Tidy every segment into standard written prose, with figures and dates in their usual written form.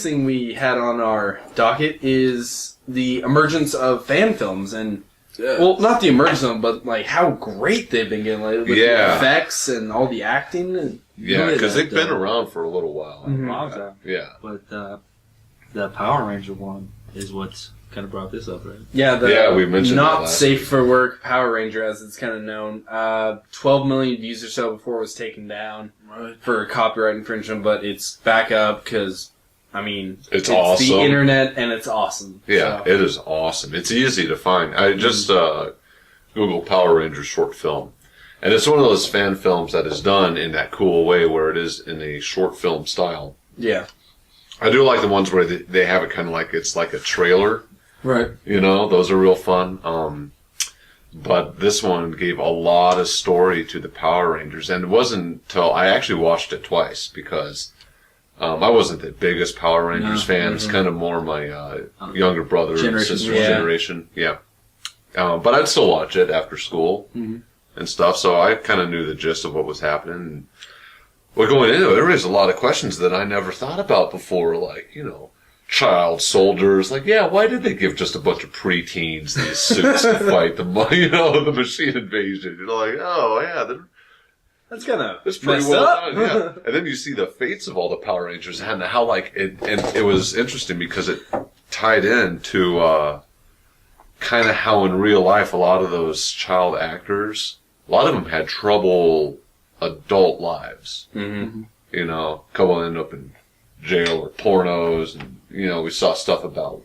next thing we had on our docket is the emergence of fan films and. Well, not the emergence of them, but like how great they've been getting lately with the effects and all the acting. And because they've been around for a little while. Yeah. But the Power Ranger one is what's kind of brought this up, right? Yeah, we mentioned not that safe for work Power Ranger, as it's kind of known. 12 million views or so before it was taken down for copyright infringement, but it's back up because. I mean, it's awesome. The internet, and it's awesome. Yeah, it is awesome. It's easy to find. I just Google Power Rangers short film, and it's one of those fan films that is done in that cool way where it is in a short film style. Yeah. I do like the ones where they have it kind of like it's like a trailer. Right. You know, those are real fun. But this one gave a lot of story to the Power Rangers, and it wasn't until I actually watched it twice because... I wasn't the biggest Power Rangers fan. It's kind of more my younger brother and sister's generation. Yeah. But I'd still watch it after school and stuff, so I kind of knew the gist of what was happening. Well, going into it, there was a lot of questions that I never thought about before, like, child soldiers. Like, why did they give just a bunch of preteens these suits to fight the machine invasion? Like, that's kind of pretty well done, yeah. And then you see the fates of all the Power Rangers and how it was interesting because it tied in to kind of how in real life a lot of those child actors, a lot of them had trouble adult lives. Mm-hmm. A couple ended up in jail or pornos, and we saw stuff about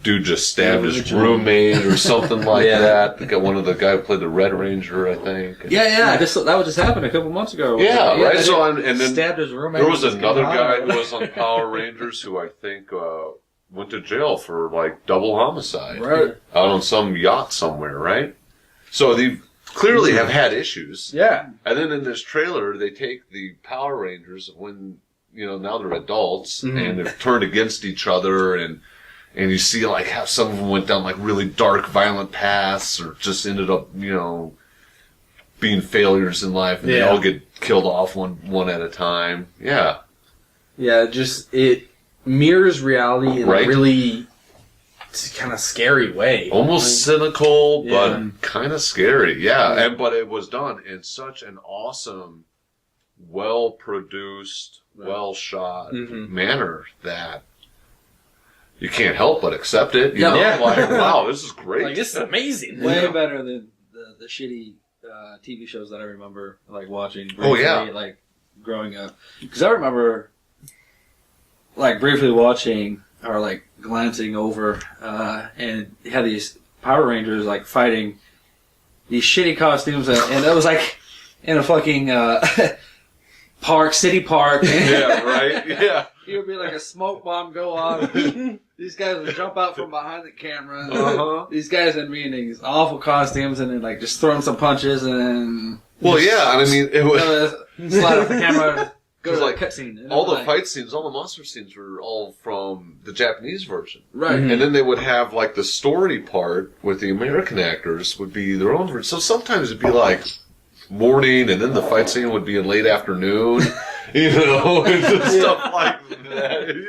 dude just stabbed his roommate or something like that. They got one of the guy who played the Red Ranger, I think. That just happened a couple months ago. Yeah, right. So and then stabbed his roommate. There was another guy who was on Power Rangers who I think went to jail for like double homicide, right, out on some yacht somewhere, right? So they clearly have had issues. Yeah. And then in this trailer, they take the Power Rangers when now they're adults and they've turned against each other and you see like how some of them went down like really dark, violent paths, or just ended up, being failures in life, and they all get killed off one at a time. Yeah. Yeah, just it mirrors reality in a really kind of scary way. Almost cynical, but kind of scary. Yeah, but it was done in such an awesome, well-produced, well-shot manner that you can't help but accept it. You know? Like, wow, this is great. Like, this is amazing. Way better than the shitty TV shows that I remember watching. Briefly, like growing up, because I remember briefly watching or glancing over, and you had these Power Rangers fighting these shitty costumes, and it was in a fucking city park. Yeah, right. Yeah. It would be like a smoke bomb go off. These guys would jump out from behind the camera. These guys would be in these awful costumes and then just throwing some punches and then... Well, yeah, I mean, it was... slide off the camera, go to the cutscene. All the fight scenes, all the monster scenes were all from the Japanese version. Right. And then they would have, the story part with the American actors would be their own version. So sometimes it'd be morning, and then the fight scene would be in late afternoon, and stuff like that.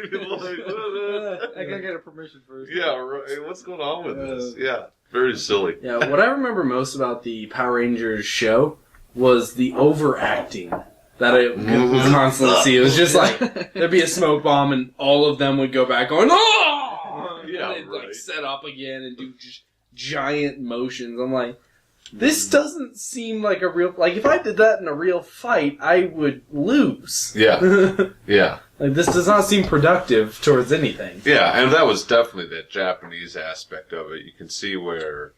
I gotta get a permission first. Yeah, right. What's going on with this? Yeah, very silly. Yeah, what I remember most about the Power Rangers show was the overacting that I would constantly see. It was just there'd be a smoke bomb, and all of them would go back going, oh! Yeah, and they'd set up again and do just giant motions. I'm like, this doesn't seem like a real... if I did that in a real fight, I would lose. Yeah. Yeah. This does not seem productive towards anything. Yeah, and that was definitely that Japanese aspect of it. You can see where,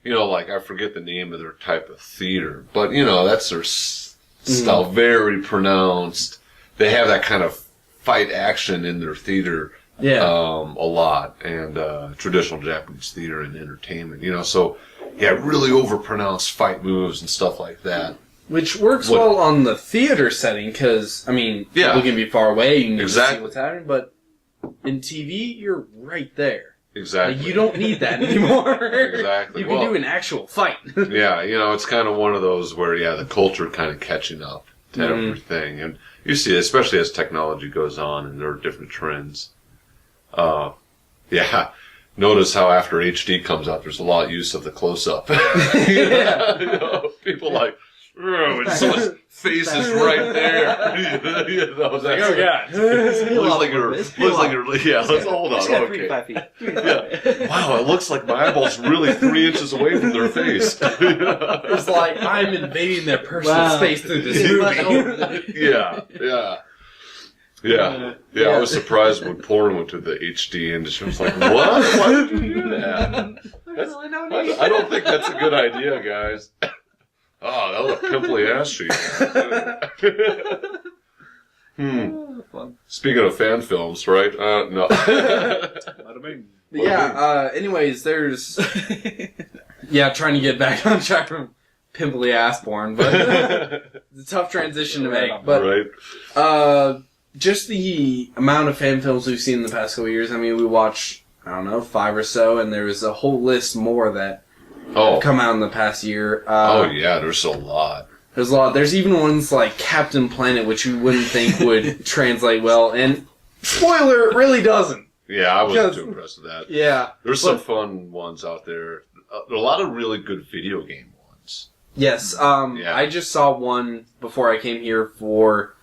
I forget the name of their type of theater, but, that's their style, very pronounced. They have that kind of fight action in their theater a lot, and traditional Japanese theater and entertainment, so... Yeah, really overpronounced fight moves and stuff like that. Which works well on the theater setting, because, people can be far away, you can see what's happening, but in TV, you're right there. Exactly. You don't need that anymore. Exactly. You can do an actual fight. Yeah, it's kind of one of those where, the culture kind of catching up. to everything. And you see, especially as technology goes on and there are different trends. Yeah. Notice how after HD comes out, there's a lot of use of the close-up. Yeah. You know, people like, oh, and someone's face is right there. You know, Like, oh god. looks like you're, yeah, let's hold on. Just got 3 Okay. to 5 feet. Yeah. Wow, it looks like my eyeball's really 3 inches away from their face. It's like I'm invading their personal space through this movie. Yeah. I was surprised when porn went to the HD industry. I was like, what? Why did you do that? I don't think that's a good idea, guys. Oh, that was a pimply ass sheet. Fun. Speaking of fan films, right? No. Yeah, anyways, there's... Yeah, trying to get back on track from pimply ass porn, but it's a tough transition to make. But Right. just the amount of fan films we've seen in the past couple of years, I mean, we watched, 5 or so, and there was a whole list more that have come out in the past year. Yeah, there's a lot. There's a lot. There's even ones like Captain Planet, which you wouldn't think would translate well, and spoiler, it really doesn't. Yeah, I wasn't too impressed with that. Yeah. There's some fun ones out there. There are a lot of really good video game ones. Yes. I just saw one before I came here for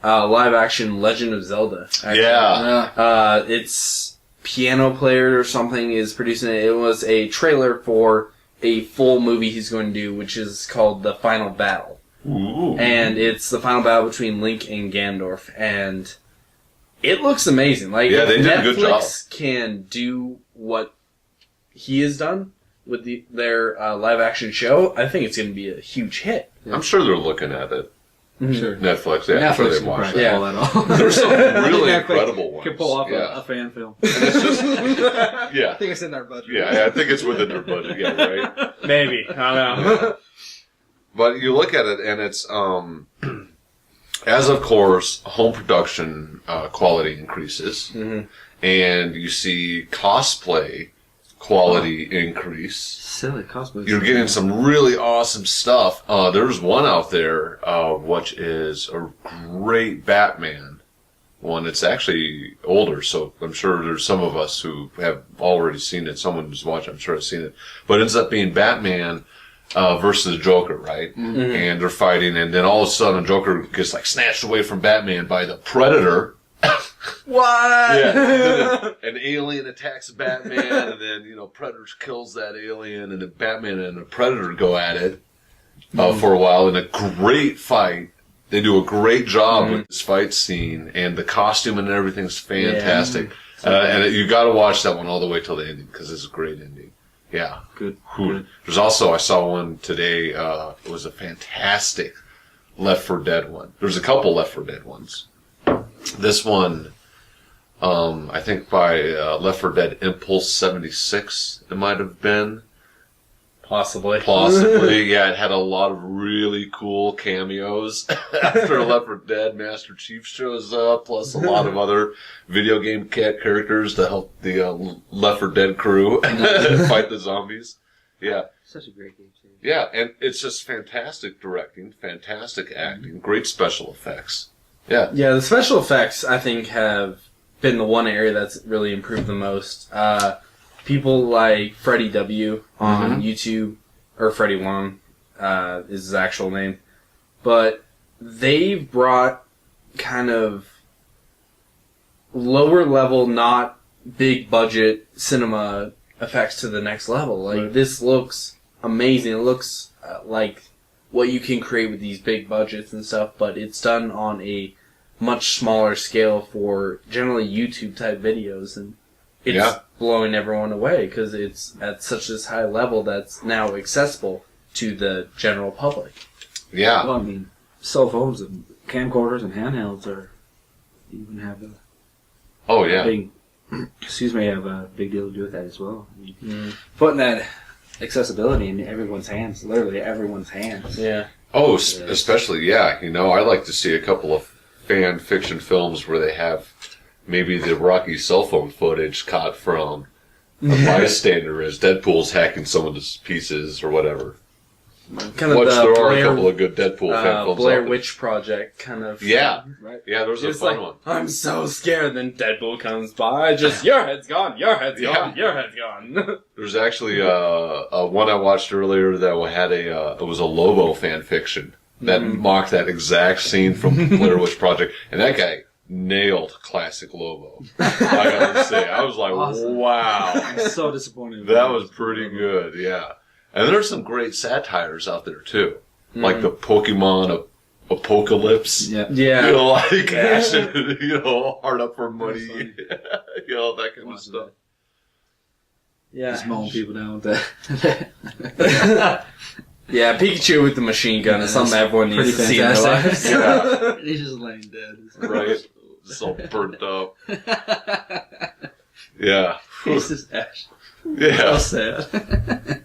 live action Legend of Zelda. Actually. Yeah. It's Piano Player or something is producing it. It was a trailer for a full movie he's going to do, which is called The Final Battle. Ooh. And it's the final battle between Link and Ganondorf, and it looks amazing. Like, yeah, they if did a good job. Netflix can do what he has done with their live action show, I think it's going to be a huge hit. I'm sure they're looking at it. Sure. Netflix, yeah, I'm sure Netflix they can watch probably that. pull that off. There's some really Netflix incredible ones. Can pull off yeah. a fan film. It's just, yeah. I think it's in our budget. Yeah, I think it's within their budget. Yeah, right. Maybe. I don't know. But you look at it, and it's as of course home production quality increases, and you see cosplay quality increase. Silly cosplay. You're getting some really awesome stuff. There's one out there, which is a great Batman one. It's actually older, so I'm sure there's some of us who have already seen it. Someone who's watching, I'm sure, has seen it. But it ends up being Batman versus Joker, right? And they're fighting, and then all of a sudden Joker gets like snatched away from Batman by the Predator. What? Yeah. An alien attacks Batman, and then, Predator kills that alien, and then Batman and the Predator go at it for a while in a great fight. They do a great job with this fight scene, and the costume and everything's fantastic. And you got to watch that one all the way till the ending, because it's a great ending. Yeah. Good. There's also, I saw one today, it was a fantastic Left 4 Dead one. There's a couple Left 4 Dead ones. This one, I think by Left 4 Dead Impulse 76, it might have been. Possibly. Yeah, it had a lot of really cool cameos. After Left 4 Dead, Master Chief shows up, plus a lot of other video game characters to help the Left 4 Dead crew fight the zombies. Yeah. Such a great game series. Yeah, and it's just fantastic directing, fantastic acting, great special effects. Yeah. Yeah, the special effects, I think, have been the one area that's really improved the most. People like Freddie W. on YouTube, or Freddie Wong is his actual name, but they've brought kind of lower level, not big budget cinema effects to the next level. Like, this looks amazing. It looks like what you can create with these big budgets and stuff, but it's done on a much smaller scale for generally YouTube type videos, and it's blowing everyone away because it's at such this high level that's now accessible to the general public. Yeah. Well, I mean, cell phones and camcorders and handhelds even have a big, have a big deal to do with that as well. I mean, putting that accessibility in everyone's hands, literally everyone's hands. Yeah. Oh, especially, I like to see a couple of fan fiction films where they have maybe the Rocky cell phone footage caught from a bystander as Deadpool's hacking someone to pieces or whatever. kind of Which the there are a Blair, couple of good Deadpool fan films. Blair out there. Witch Project kind of. Yeah. Right. Yeah, there was a It's fun like, one. I'm so scared. Then Deadpool comes by. Just, your head's gone. Your head's Yeah. gone. Your head's gone. There's actually one I watched earlier that had it was a Lobo fan fiction that mocked that exact scene from Blair Witch Project, and that guy nailed classic Lobo. I gotta say, I was like, Awesome. wow, I'm so disappointed. that was pretty good. Yeah, and there's some great satires out there too, like the Pokemon Apocalypse. Yeah. Yeah. You know, like Ash and, Hard Up for Money, funny. that kind of stuff. Yeah. Just mowing people down with that. Yeah, Pikachu with the machine gun is something everyone needs to pretty see in their lives. Yeah. He's just laying dead. Right. It's all burnt up. Yeah. He's just Ash. Yeah. So sad.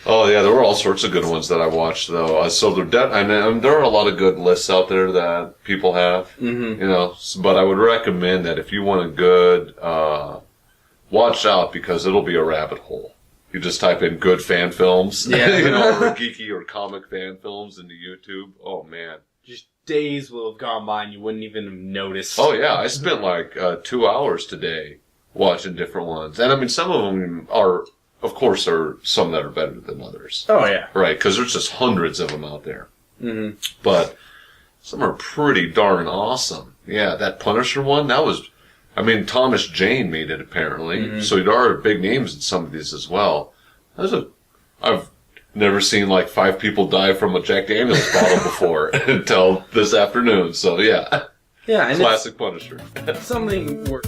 Oh, yeah, there were all sorts of good ones that I watched, though. So there are a lot of good lists out there that people have, but I would recommend that if you want a good, watch out because it'll be a rabbit hole. You just type in good fan films, Yeah. or geeky or comic fan films into YouTube. Oh, man. Just days will have gone by and you wouldn't even have noticed. Oh, yeah, I spent like 2 hours today watching different ones. And I mean, some of them are, of course, are some that are better than others. Oh, yeah. Right, because there's just hundreds of them out there. Mm-hmm. But some are pretty darn awesome. Yeah, that Punisher one, that was... I mean, Thomas Jane made it, apparently. So there are big names in some of these as well. I've never seen, 5 people die from a Jack Daniels bottle before until this afternoon. So, yeah. Yeah, and Classic Punisher. it's something we're...